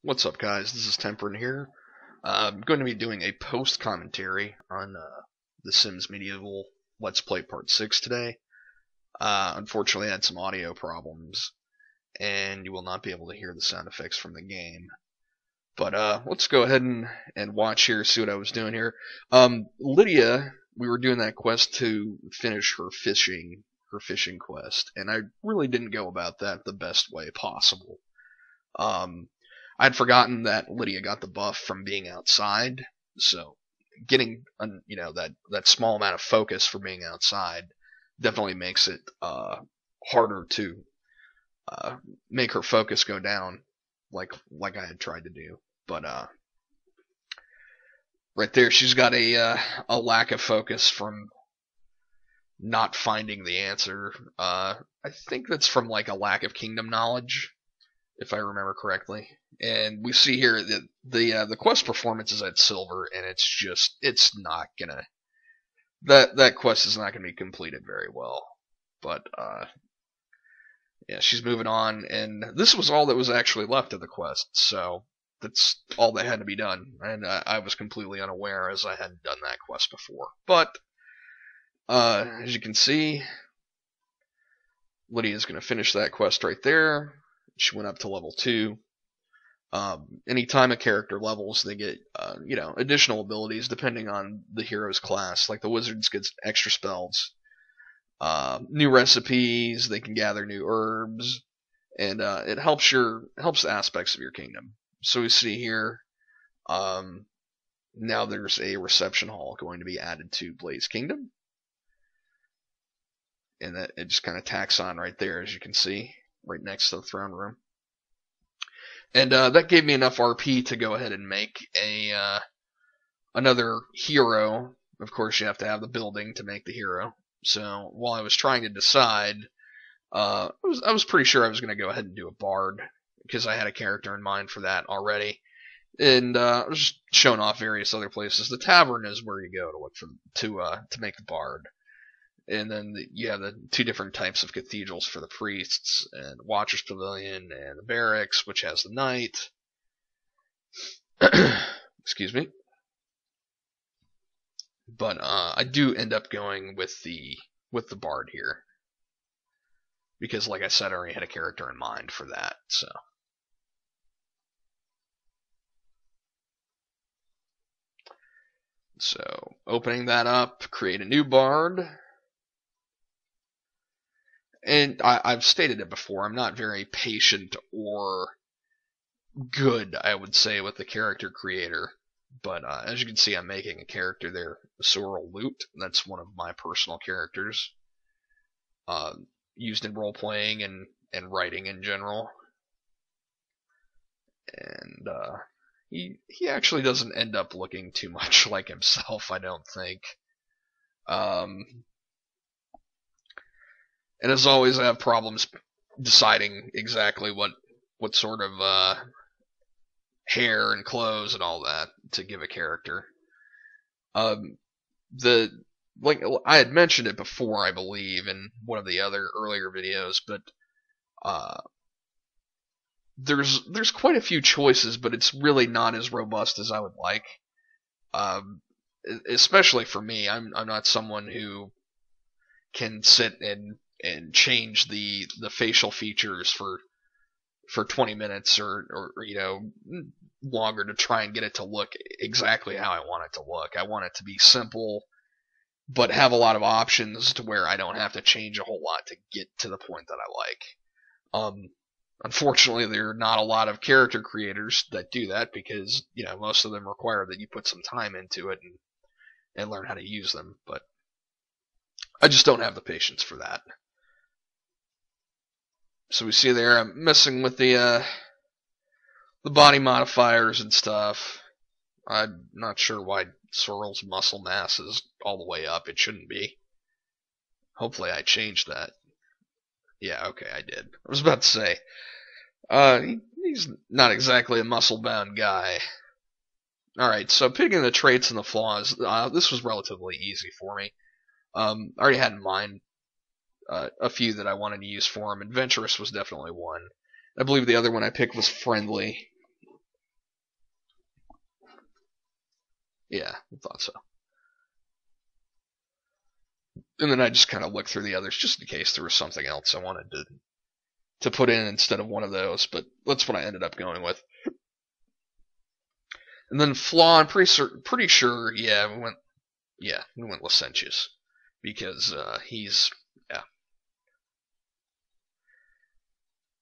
What's up, guys? This is Temperin here. I'm going to be doing a post commentary on The Sims Medieval Let's Play Part 6 today. Unfortunately, I had some audio problems, and you will not be able to hear the sound effects from the game. But let's go ahead and watch here, see what I was doing here. Lydia, we were doing that quest to finish her fishing quest, and I really didn't go about that the best way possible. Um, I'd forgotten that Lydia got the buff from being outside, so getting that small amount of focus for being outside definitely makes it harder to make her focus go down, like I had tried to do. But right there, she's got a lack of focus from not finding the answer. I think that's from like a lack of kingdom knowledge, if I remember correctly. And we see here that the quest performance is at silver, and it's not gonna that quest is not gonna be completed very well. But yeah, she's moving on, and this was all that was actually left of the quest, so that's all that had to be done. And I was completely unaware, as I hadn't done that quest before. But as you can see, Lydia's gonna finish that quest right there. She went up to level 2. Anytime a character levels, they get additional abilities depending on the hero's class. Like the wizards gets extra spells, new recipes. They can gather new herbs, and it helps aspects of your kingdom. So we see here, now there's a reception hall going to be added to Blaze Kingdom, and that it just kind of tacks on right there, as you can see, right next to the throne room. And that gave me enough RP to go ahead and make another hero. Of course, you have to have the building to make the hero. So while I was trying to decide, I was pretty sure I was going to go ahead and do a bard, because I had a character in mind for that already. And I was just showing off various other places. The tavern is where you go to look for to make the bard. And then you have the two different types of cathedrals for the priests, and Watcher's Pavilion, and the barracks, which has the knight. Excuse me. But I do end up going with the bard here, because, like I said, I already had a character in mind for that. So opening that up, create a new bard. And I've stated it before, I'm not very patient or good, I would say, with the character creator. But as you can see, I'm making a character there, Sorrel Lute. That's one of my personal characters, used in role-playing and writing in general. And he actually doesn't end up looking too much like himself, I don't think. And as always, I have problems deciding exactly what sort of hair and clothes and all that to give a character. Like I had mentioned it before, I believe, in one of the other earlier videos, but there's quite a few choices, but it's really not as robust as I would like. Especially for me, I'm not someone who can sit and change the facial features for 20 minutes or longer to try and get it to look exactly how I want it to look. I want it to be simple, but have a lot of options to where I don't have to change a whole lot to get to the point that I like. Unfortunately, there are not a lot of character creators that do that, because most of them require that you put some time into it and learn how to use them. But I just don't have the patience for that. So we see there, I'm messing with the body modifiers and stuff. I'm not sure why Sorrel's muscle mass is all the way up. It shouldn't be. Hopefully I changed that. Yeah, okay, I did. I was about to say, he's not exactly a muscle-bound guy. Alright, so picking the traits and the flaws, this was relatively easy for me. I already had in mind a few that I wanted to use for him. Adventurous was definitely one. I believe the other one I picked was friendly. Yeah, I thought so. And then I just kind of looked through the others just in case there was something else I wanted to put in instead of one of those, but that's what I ended up going with. And then Flaw, I'm pretty sure, we went Licentious because he's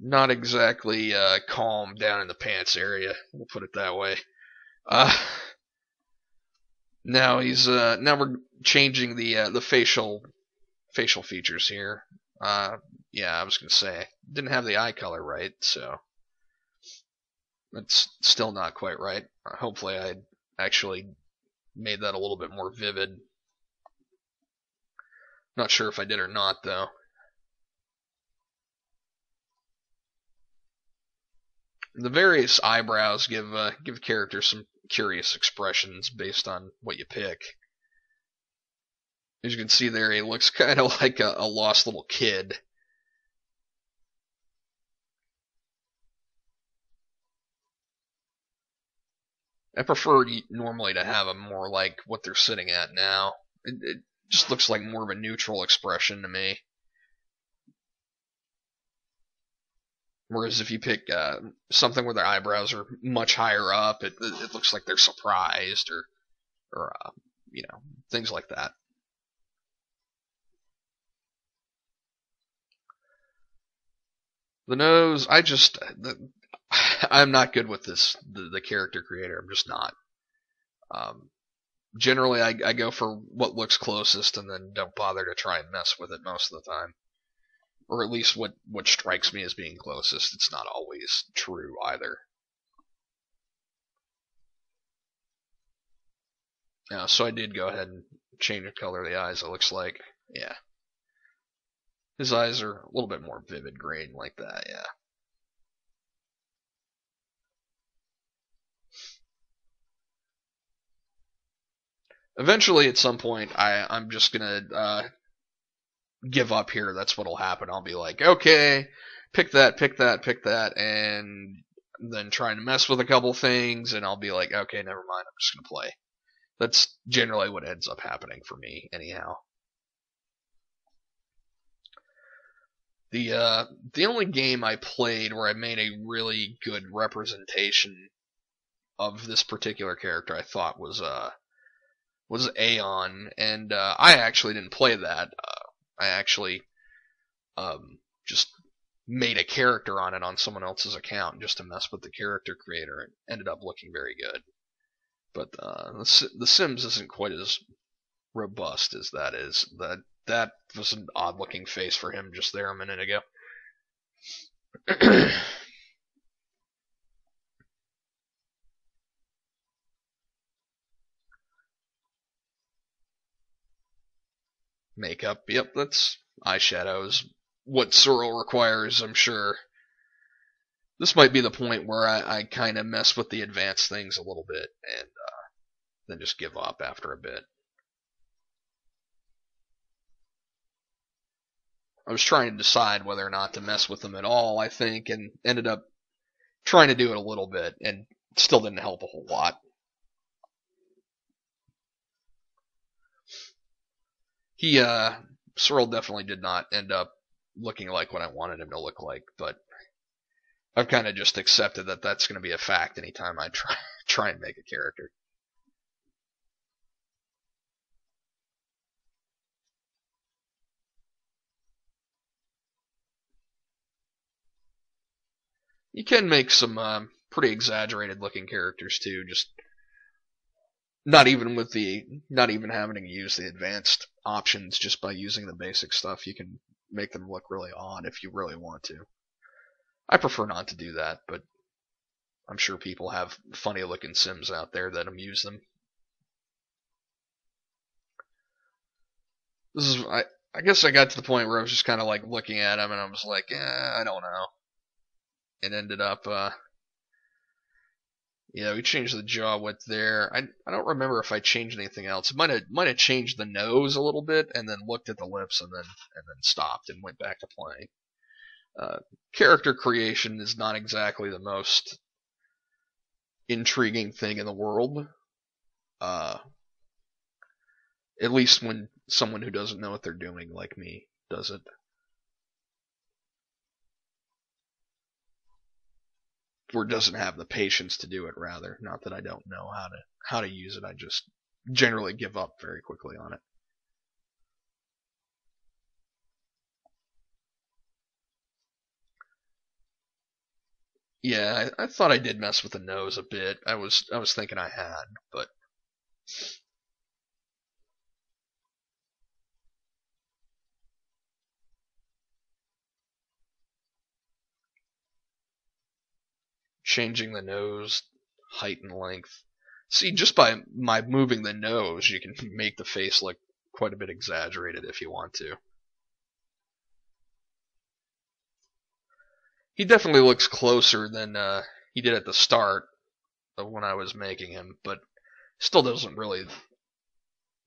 not exactly calm down in the pants area. We'll put it that way. Uh, now we're changing the facial features here. Yeah, I was gonna say didn't have the eye color right, so it's still not quite right. Hopefully, I actually made that a little bit more vivid. Not sure if I did or not, though. The various eyebrows give characters some curious expressions based on what you pick. As you can see there, he looks kind of like a lost little kid. I prefer normally to have them more like what they're sitting at now. It just looks like more of a neutral expression to me. Whereas if you pick something where their eyebrows are much higher up, it looks like they're surprised or things like that. The nose, I'm not good with the character creator. I'm just not. Um, Generally, I go for what looks closest and then don't bother to try and mess with it most of the time. Or at least what strikes me as being closest. It's not always true either. So I did go ahead and change the color of the eyes, it looks like. Yeah. His eyes are a little bit more vivid green like that, yeah. Eventually, at some point, I'm just gonna give up here. That's what'll happen. I'll be like, okay, pick that, and then trying to mess with a couple things, and I'll be like, okay, never mind. I'm just gonna play. That's generally what ends up happening for me, anyhow. The only game I played where I made a really good representation of this particular character, I thought was Aeon, and I actually didn't play that. I actually just made a character on it on someone else's account just to mess with the character creator, and ended up looking very good. But the Sims isn't quite as robust as that is. That was an odd looking face for him just there a minute ago. Makeup, yep, that's eyeshadows. What Sorrel requires, I'm sure. This might be the point where I kind of mess with the advanced things a little bit and then just give up after a bit. I was trying to decide whether or not to mess with them at all, I think, and ended up trying to do it a little bit, and still didn't help a whole lot. Sorrel definitely did not end up looking like what I wanted him to look like, but I've kind of just accepted that that's going to be a fact anytime I try and make a character. You can make some pretty exaggerated looking characters too, just not even having to use the advanced options, just by using the basic stuff, you can make them look really odd if you really want to. I prefer not to do that, but I'm sure people have funny looking Sims out there that amuse them. I guess I got to the point where I was just kind of like looking at him and I was like, I don't know. It ended up we changed the jaw width there. I don't remember if I changed anything else. It might have changed the nose a little bit, and then looked at the lips, and then stopped and went back to playing. Character creation is not exactly the most intriguing thing in the world. Uh, at least when someone who doesn't know what they're doing, like me, does it. Or doesn't have the patience to do it, rather. Not that I don't know how to use it, I just generally give up very quickly on it. Yeah, I thought I did mess with the nose a bit. I was thinking I had, but changing the nose height and length. See, just by my moving the nose, you can make the face look quite a bit exaggerated if you want to. He definitely looks closer than he did at the start of when I was making him, but still doesn't really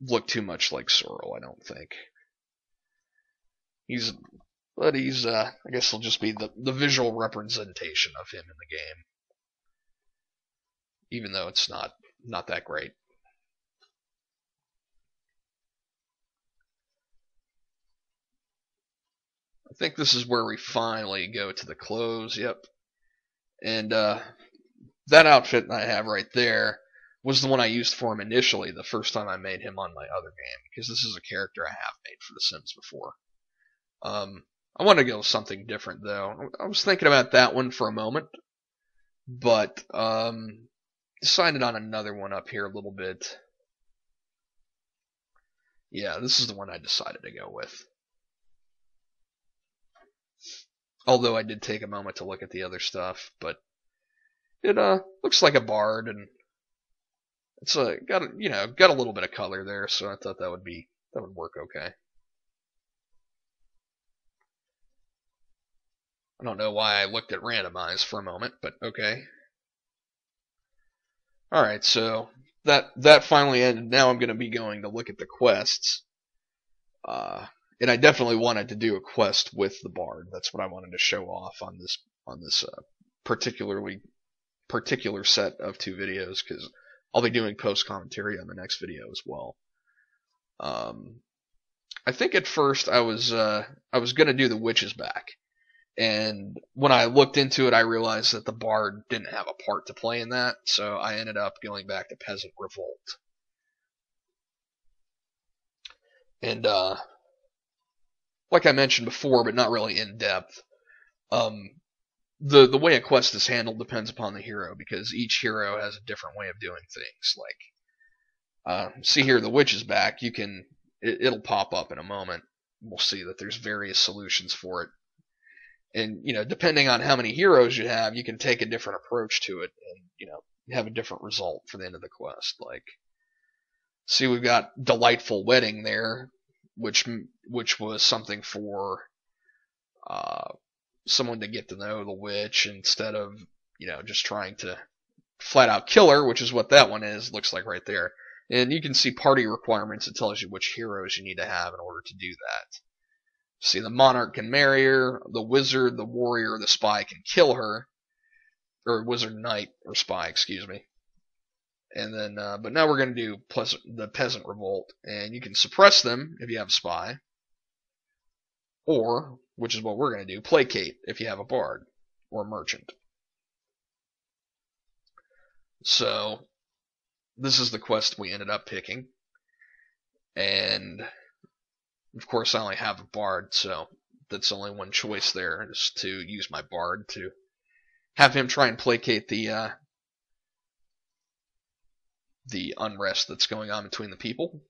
look too much like Sorrel, I don't think. He's I guess he'll just be the visual representation of him in the game, even though it's not that great. I think this is where we finally go to the clothes. Yep. And that outfit I have right there was the one I used for him initially the first time I made him on my other game, because this is a character I have made for The Sims before. I want to go with something different though. I was thinking about that one for a moment, but decided on another one up here a little bit. Yeah, this is the one I decided to go with. Although I did take a moment to look at the other stuff, but it looks like a bard, and it's got a little bit of color there, so I thought that would work okay. I don't know why I looked at randomize for a moment, but okay. Alright, so that finally ended. Now I'm going to be going to look at the quests. And I definitely wanted to do a quest with the bard. That's what I wanted to show off on this particular set of 2 videos, because I'll be doing post commentary on the next video as well. I think at first I was gonna do the Witch's Back, and when I looked into it, I realized that the bard didn't have a part to play in that, so I ended up going back to Peasant Revolt. And like I mentioned before, but not really in depth, the way a quest is handled depends upon the hero, because each hero has a different way of doing things. Like, see here, the Witch's Back. It'll pop up in a moment. We'll see that there's various solutions for it, and depending on how many heroes you have, you can take a different approach to it, and have a different result for the end of the quest. Like, see, we've got Delightful Wedding there, which was something for someone to get to know the witch instead of just trying to flat out kill her, which is what that one is. Looks like right there. And you can see party requirements. It tells you which heroes you need to have in order to do that. See, the monarch can marry her, the wizard, the warrior, the spy can kill her, or wizard, knight, or spy, excuse me. And then, but now we're going to do the Peasant Revolt, and you can suppress them if you have a spy, or, which is what we're going to do, placate if you have a bard or a merchant. So, this is the quest we ended up picking, and of course I only have a bard, so that's only one choice there, is to use my bard to have him try and placate the unrest that's going on between the people.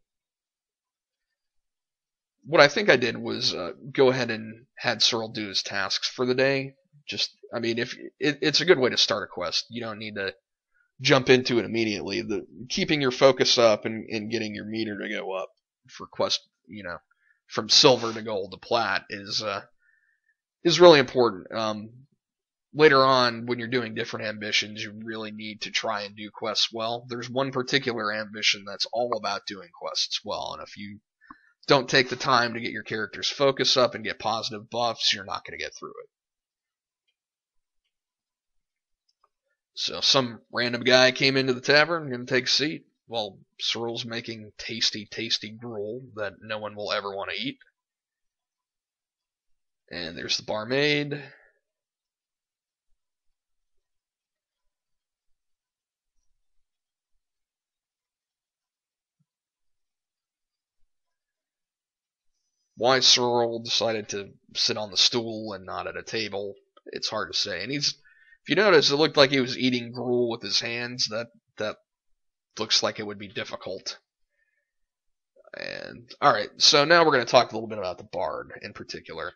What I think I did was go ahead and had Sorrel do his tasks for the day. If it's a good way to start a quest. You don't need to jump into it immediately. Keeping your focus up and getting your meter to go up for quest, from silver to gold to plat is really important. Later on, when you're doing different ambitions, you really need to try and do quests well. There's one particular ambition that's all about doing quests well, and if you don't take the time to get your character's focus up and get positive buffs, you're not going to get through it. So some random guy came into the tavern, going to take a seat. well, Cyril's making tasty, tasty gruel that no one will ever want to eat. And there's the barmaid. Why Cyril decided to sit on the stool and not at a table, it's hard to say. And if you notice, it looked like he was eating gruel with his hands. That looks like it would be difficult. And alright, so now we're going to talk a little bit about the bard in particular.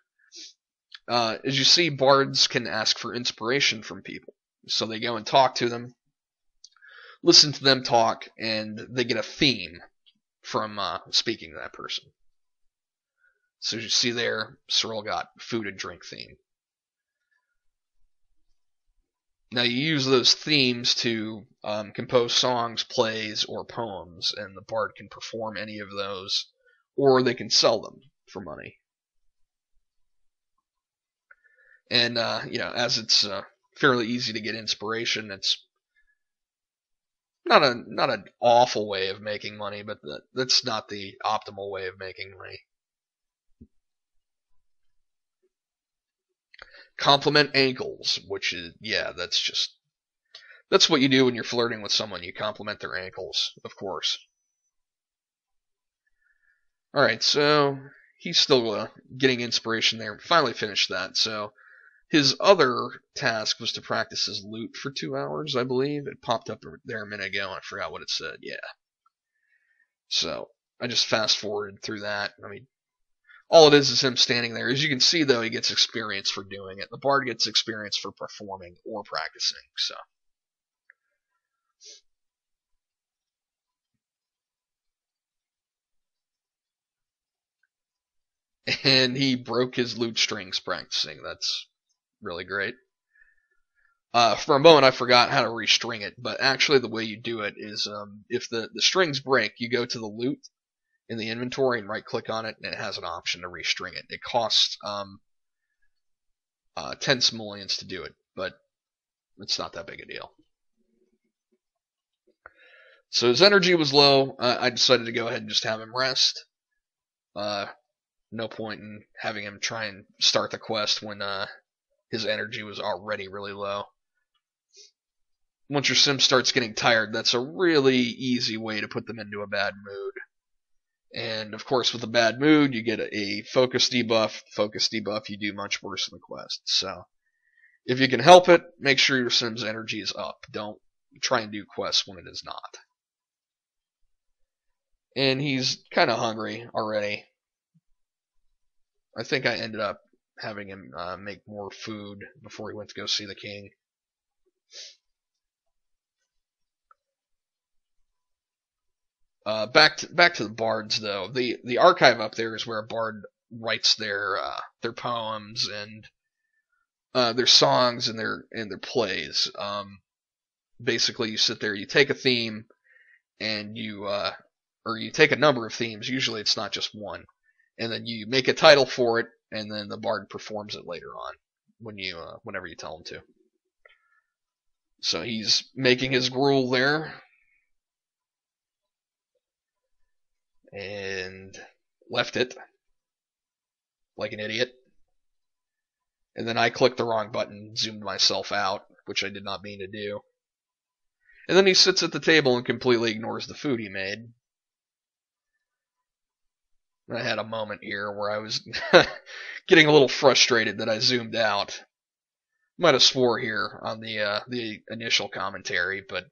As you see, bards can ask for inspiration from people. So they go and talk to them, listen to them talk, and they get a theme from speaking to that person. So as you see there, Cyril got food and drink theme. Now you use those themes to compose songs, plays, or poems, and the bard can perform any of those, or they can sell them for money. And as it's fairly easy to get inspiration, it's not an awful way of making money, but that's not the optimal way of making money. Compliment ankles, which is, that's what you do when you're flirting with someone. You compliment their ankles, of course. Alright, so he's still getting inspiration there. Finally finished that, so his other task was to practice his lute for 2 hours, I believe. It popped up there a minute ago, and I forgot what it said. Yeah. So, I just fast-forwarded through that. I mean, all it is him standing there. As you can see, though, he gets experience for doing it. The bard gets experience for performing or practicing, so. And he broke his lute strings practicing. That's really great. For a moment, I forgot how to restring it, but actually the way you do it is if the strings break, you go to the lute in the inventory and right-click on it, and it has an option to restring it. It costs 10 simoleons to do it, but it's not that big a deal. So his energy was low. I decided to go ahead and just have him rest. No point in having him try and start the quest when his energy was already really low. Once your sim starts getting tired, that's a really easy way to put them into a bad mood. And of course, with a bad mood, you get a focus debuff. Focus debuff, you do much worse in the quest. So, if you can help it, make sure your sim's energy is up. Don't try and do quests when it is not. And he's kind of hungry already. I think I ended up having him make more food before he went to go see the king. Back to the bards, though. The archive up there is where a bard writes their poems and their songs and their plays. Basically, you sit there, you take a theme, and you take a number of themes. Usually, it's not just one, and then you make a title for it, and then the bard performs it later on whenever you tell him to. So he's making his gruel there. And left it like an idiot. And then I clicked the wrong button, zoomed myself out, which I did not mean to do. And then he sits at the table and completely ignores the food he made. I had a moment here where I was getting a little frustrated that I zoomed out. Might have swore here on the initial commentary, but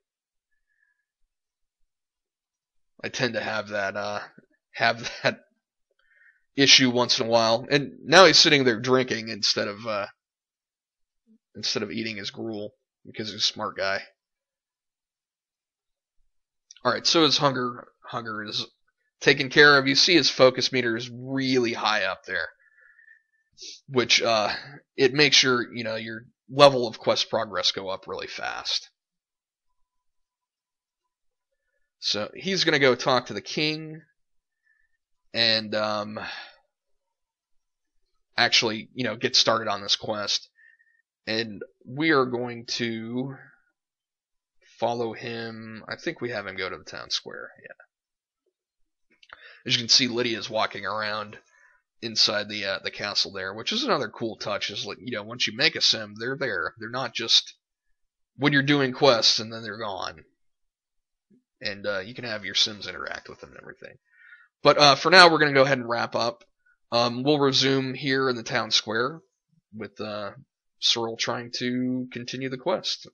I tend to have that issue once in a while. And now he's sitting there drinking instead of eating his gruel because he's a smart guy. All right, so his hunger is taken care of. You see his focus meter is really high up there, which it makes your level of quest progress go up really fast. So he's going to go talk to the king and actually, get started on this quest. And we are going to follow him. I think we have him go to the town square. Yeah. As you can see, Lydia's walking around inside the castle there, which is another cool touch. Is like, once you make a sim, they're there. They're not just when you're doing quests and then they're gone. And you can have your sims interact with them and everything. But for now, we're going to go ahead and wrap up. We'll resume here in the town square with Cyril trying to continue the quest.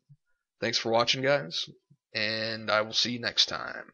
Thanks for watching, guys, and I will see you next time.